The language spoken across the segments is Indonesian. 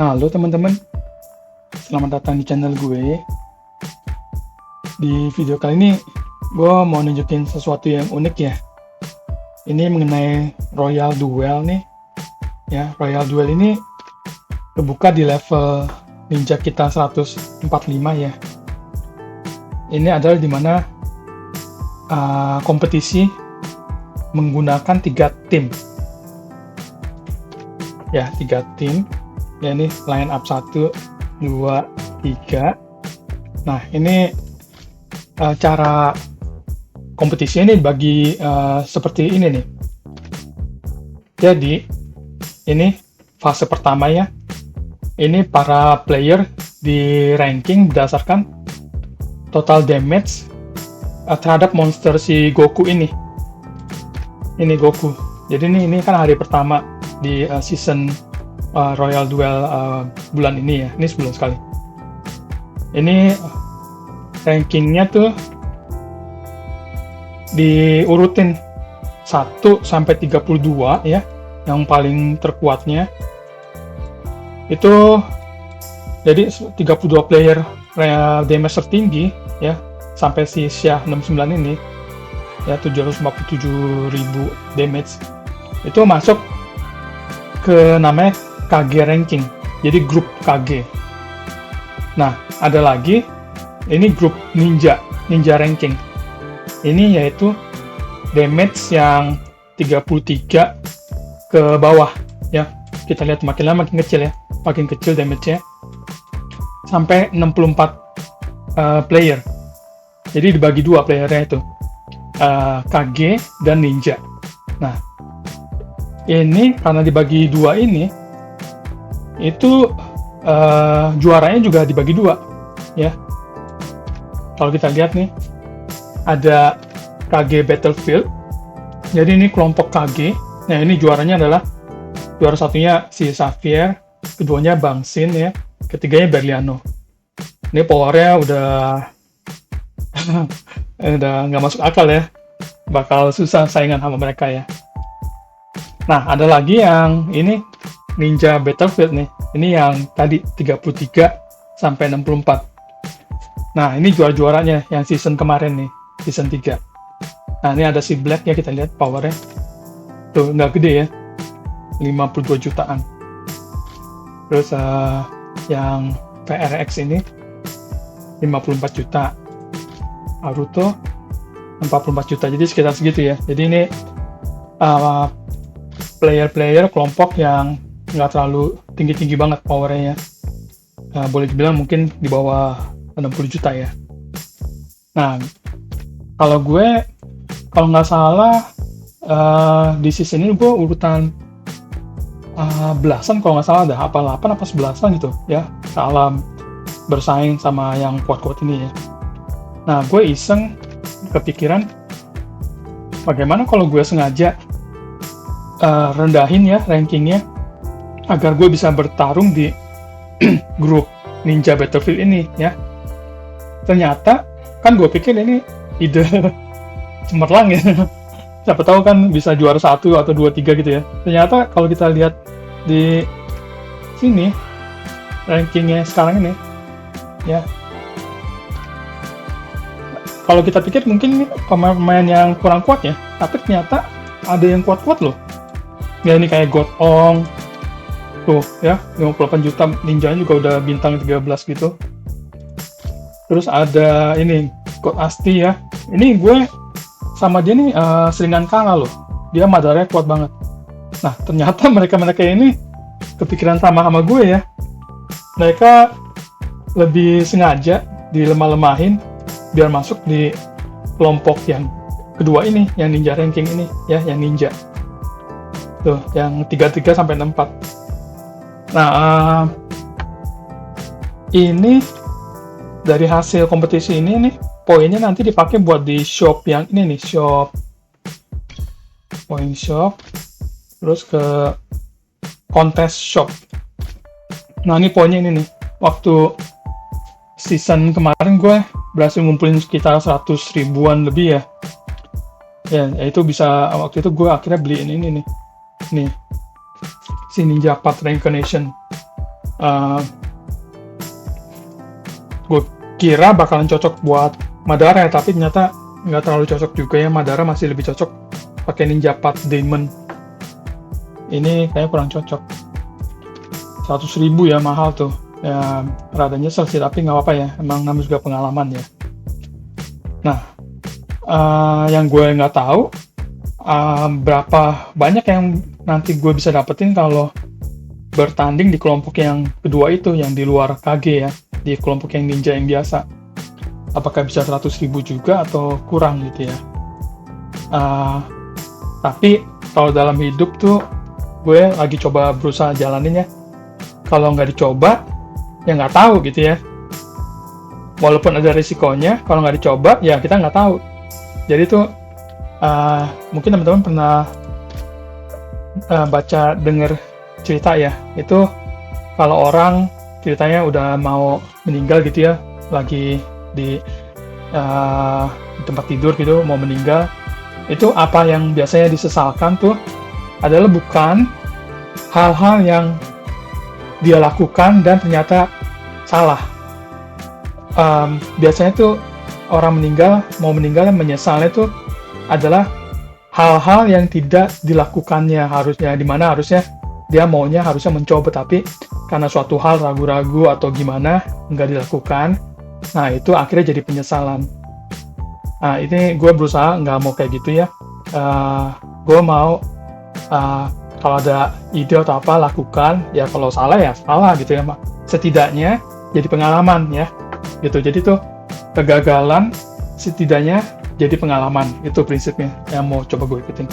Halo teman-teman, selamat datang di channel gue. Di video kali ini, gue mau nunjukin sesuatu yang unik ya. Ini mengenai Royal Duel nih. Ya, Royal Duel ini kebuka di level ninja kita 145 ya. Ini adalah dimana kompetisi menggunakan 3 tim. Ya, 3 tim. Ya, ini line up 1, 2, 3. Nah, ini cara kompetisinya ini dibagi seperti ini nih. Jadi, ini fase pertama ya. Ini para player di ranking berdasarkan total damage terhadap monster si Goku ini. Ini Goku. Jadi ini kan hari pertama di season Royal Duel bulan ini ya. Ini sebulan sekali. Ini rankingnya tuh diurutin 1 sampai 32 ya. Yang paling terkuatnya itu jadi 32 player damage tertinggi ya, sampai si Xia 69 ini ya, 747.000 damage itu masuk ke namanya KG ranking, jadi grup KG. Nah, ada lagi ini grup ninja ranking. Ini yaitu damage yang 33 ke bawah ya. Kita lihat makin lama makin kecil ya, makin kecil damage-nya sampai 64 player. Jadi dibagi 2 playernya itu, KG dan ninja. Nah, ini karena dibagi 2 ini, itu juaranya juga dibagi 2 ya. Kalau kita lihat nih, ada KG Battlefield. Jadi ini kelompok KG. Nah, ini juaranya adalah juara satunya si Xavier, keduanya Bang Sin ya, ketiganya Berliano. Ini powernya udah udah nggak masuk akal ya, bakal susah saingan sama mereka ya. Nah, ada lagi yang ini Ninja Battlefield nih. Ini yang tadi 33 sampai 64. Nah, ini juara-juaranya yang season kemarin nih, season 3. Nah, ini ada si Black ya, kita lihat powernya. Tuh, nggak gede ya. 52 jutaan. Terus yang VRX ini 54 juta. Naruto 44 juta. Jadi sekitar segitu ya. Jadi ini player-player kelompok yang nggak terlalu tinggi-tinggi banget powernya ya. Boleh dibilang mungkin di bawah 60 juta ya. Nah, kalau nggak salah di season ini gue urutan belasan kalau nggak salah, ada apa 8 apa 11an gitu ya, salam bersaing sama yang kuat-kuat ini ya. Nah, gue iseng kepikiran bagaimana kalau gue sengaja rendahin ya rankingnya agar gue bisa bertarung di grup Ninja Battlefield ini ya. Ternyata kan gue pikir ini ide cemerlang ya, siapa tahu kan bisa juara 1 atau 2, 3 gitu ya. Ternyata kalau kita lihat di sini rankingnya sekarang ini ya, kalau kita pikir mungkin ini pemain yang kurang kuat ya, tapi ternyata ada yang kuat-kuat loh ya. Ini kayak God Ong tuh ya, 58 juta, ninjanya juga udah bintang 13 gitu. Terus ada ini God Asti ya, ini gue sama dia nih seringan kalah loh, dia madarnya kuat banget. Nah, ternyata mereka ini kepikiran sama gue ya. Mereka lebih sengaja dilemah-lemahin biar masuk di kelompok yang kedua ini, yang ninja ranking ini ya, yang ninja. Tuh, yang 33 sampai 64. Nah, ini dari hasil kompetisi ini nih, poinnya nanti dipakai buat di shop yang ini nih, point shop, terus ke kontes shop. Nah, ini poinnya ini nih. Waktu season kemarin gue berhasil ngumpulin sekitar 100 ribuan lebih ya. Ya itu bisa, waktu itu gue akhirnya beliin ini nih. Nih, si Ninja Path Reincarnation. Uh, gue kira bakalan cocok buat Madara ya, tapi ternyata nggak terlalu cocok juga ya. Madara masih lebih cocok pakai Ninja Path Demon. Ini kayaknya kurang cocok. 100.000 ya, mahal tuh. Ya, rada nyesel sih, tapi nggak apa-apa ya. Emang namanya juga pengalaman ya. Nah, yang gue nggak tahu berapa banyak yang nanti gue bisa dapetin kalau bertanding di kelompok yang kedua itu, yang di luar KG ya, di kelompok yang ninja yang biasa. Apakah bisa 100.000 juga atau kurang gitu ya. Tapi kalau dalam hidup tuh gue lagi coba berusaha jalanin ya. Kalau nggak dicoba, ya nggak tahu gitu ya. Walaupun ada risikonya, kalau nggak dicoba, ya kita nggak tahu. Jadi tuh, mungkin teman-teman pernah denger cerita ya. Itu kalau orang ceritanya udah mau meninggal gitu ya, lagi di tempat tidur gitu, mau meninggal. Itu apa yang biasanya disesalkan tuh adalah bukan hal-hal yang dia lakukan dan ternyata salah. Biasanya tuh orang mau meninggal dan menyesalnya tuh adalah hal-hal yang tidak dilakukannya harusnya, dimana harusnya dia maunya harusnya mencoba, tapi karena suatu hal ragu-ragu atau gimana nggak dilakukan. Nah, itu akhirnya jadi penyesalan. Nah, ini gue berusaha nggak mau kayak gitu ya. Gue mau kalau ada ide atau apa, lakukan. Ya kalau salah ya salah gitu ya. Setidaknya jadi pengalaman ya. Gitu. Jadi tuh kegagalan setidaknya jadi pengalaman. Itu prinsipnya yang mau coba gue ikutin.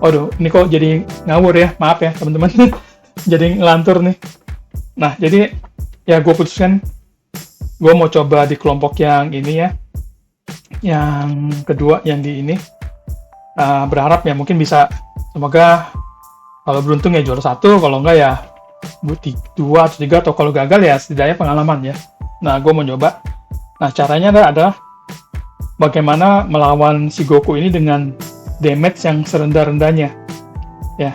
Waduh, ini kok jadi ngawur ya. Maaf ya teman-teman. Jadi ngelantur nih. Nah, jadi ya gue putuskan gue mau coba di kelompok yang ini ya. Yang kedua, yang di ini. Berharap ya mungkin bisa, semoga kalau beruntung ya juara 1, kalau enggak ya 2 atau 3, atau kalau gagal ya setidaknya pengalaman ya. Nah, gue mau coba. Nah, caranya adalah bagaimana melawan si Goku ini dengan damage yang serendah-rendahnya. Ya.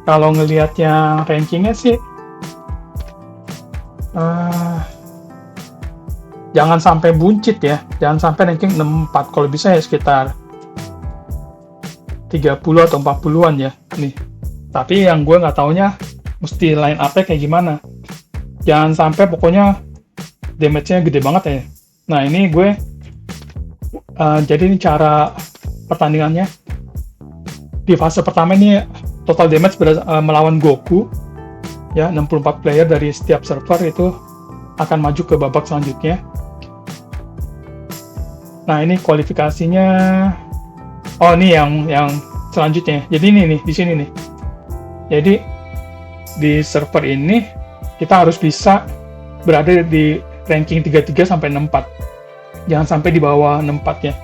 Kalau ngelihat yang rankingnya sih jangan sampai buncit ya. Jangan sampai ranking 64. Kalau bisa ya sekitar 30 atau 40-an ya. Nih. Tapi yang gue nggak taunya mesti line up-nya kayak gimana. Jangan sampai pokoknya damage-nya gede banget ya. Nah, ini gue jadi ini cara pertandingannya. Di fase pertama ini total damage melawan Goku ya, 64 player dari setiap server itu akan maju ke babak selanjutnya. Nah, ini kualifikasinya. Oh, ini yang selanjutnya. Jadi ini nih, di sini nih. Jadi di server ini kita harus bisa berada di ranking 33 sampai 64. Jangan sampai di bawah 64 ya.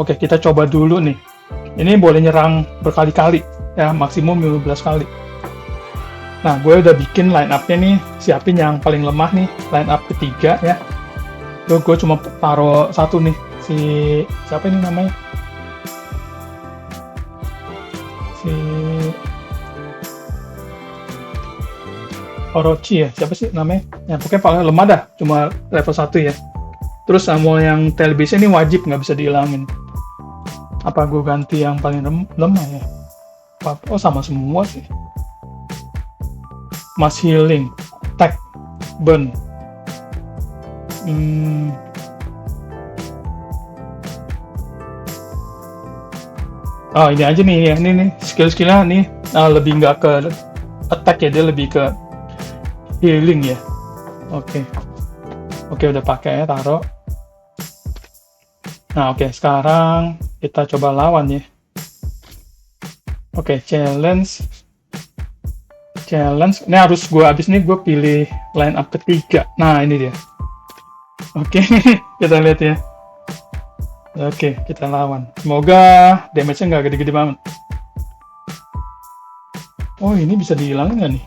Oke, kita coba dulu nih. Ini boleh nyerang berkali-kali ya, maksimum 15 kali. Nah, gue udah bikin line up-nya nih, siapin yang paling lemah nih, line up ketiga ya. Gue cuma taruh satu nih, si siapa ini namanya? Si Orochi ya, siapa sih namanya? Ya pokoknya paling lemah dah, cuma level 1 ya. Terus sama yang televisi ini wajib, nggak bisa dihilangin. Apa gue ganti yang paling lemah ya? Oh, sama semua sih. Mass healing, attack, burn. Oh, ini aja nih ya, ini nih skill-skillnya nih lebih nggak ke attack ya, dia lebih ke healing ya. Oke, udah pakai ya, taruh. Nah, oke, sekarang kita coba lawan ya. Oke, challenge. Ini harus gue abis nih, gue pilih line up ketiga. Nah, ini dia. Oke, kita lihat ya. Oke, kita lawan. Semoga damage-nya nggak gede-gede banget. Oh, ini bisa dihilangin nggak nih?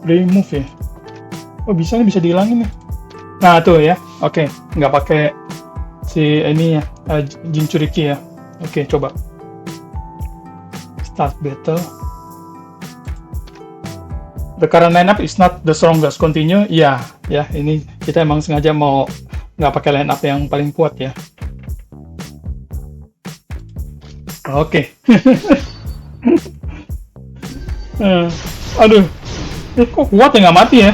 Remove ya. Oh, bisa dihilangin nih. Nah, tuh ya. Oke, nggak pakai si ini ya, Jinchuriki ya. Oke, coba. Start battle. The current lineup is not the strongest. Continue, ya, ini kita emang sengaja mau nggak pakai lineup yang paling kuat ya. Oke. Aduh, kok kuat ya, nggak mati ya?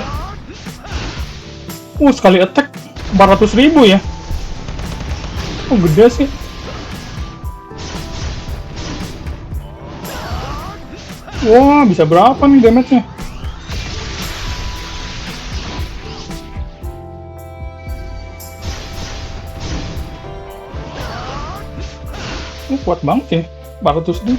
Sekali attack 400.000 ya. Gede sih. Wah, bisa berapa nih damage-nya? Kuat banget ya, 400.000.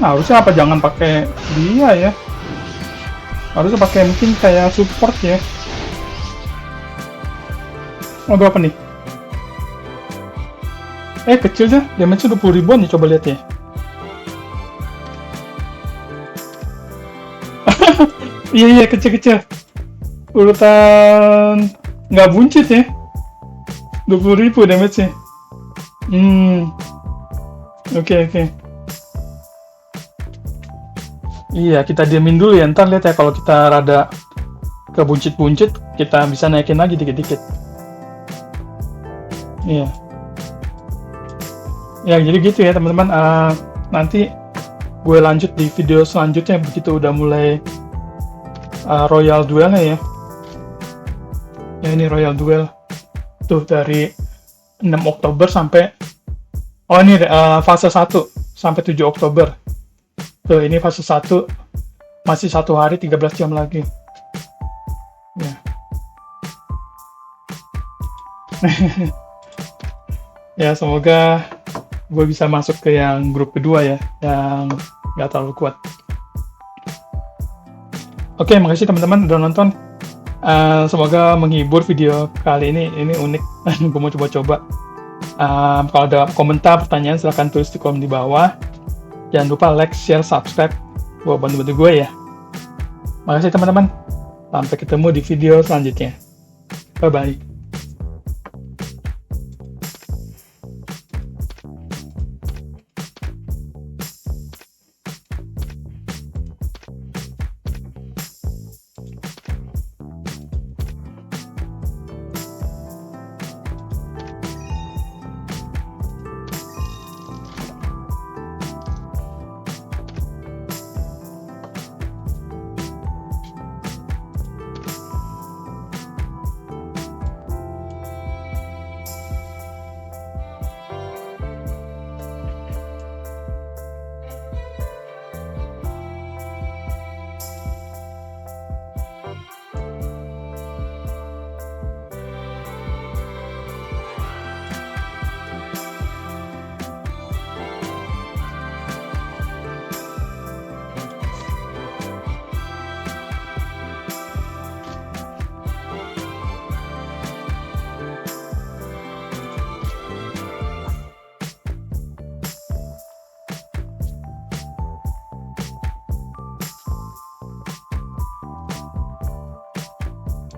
Harusnya apa, jangan pakai dia ya. Harusnya pakai mungkin kayak support ya. Berapa nih? Kecil ya, damage-nya 20.000-an ya, coba lihat ya. Iya, kecil-kecil. Urutan nggak buncit ya. 20.000 damage-nya. Oke. Iya, kita diamin dulu ya, ntar lihat ya, kalau kita rada kebuncit-buncit, kita bisa naikin lagi dikit-dikit. Iya. Ya, jadi gitu ya teman-teman. Nanti gue lanjut di video selanjutnya begitu udah mulai Royal Duel-nya ya. Ya, ini Royal Duel. Tuh, dari 6 Oktober sampai... Oh, ini fase 1 sampai 7 Oktober. Tuh, ini fase 1 masih 1 hari 13 jam lagi. Ya. Ya, semoga gue bisa masuk ke yang grup kedua ya, yang nggak terlalu kuat. Oke, makasih teman-teman udah nonton. Semoga menghibur video kali ini unik. Gue mau coba-coba. Kalau ada komentar, pertanyaan, silahkan tulis di kolom di bawah. Jangan lupa like, share, subscribe buat bantu-bantu gue ya. Makasih teman-teman. Sampai ketemu di video selanjutnya. Bye-bye.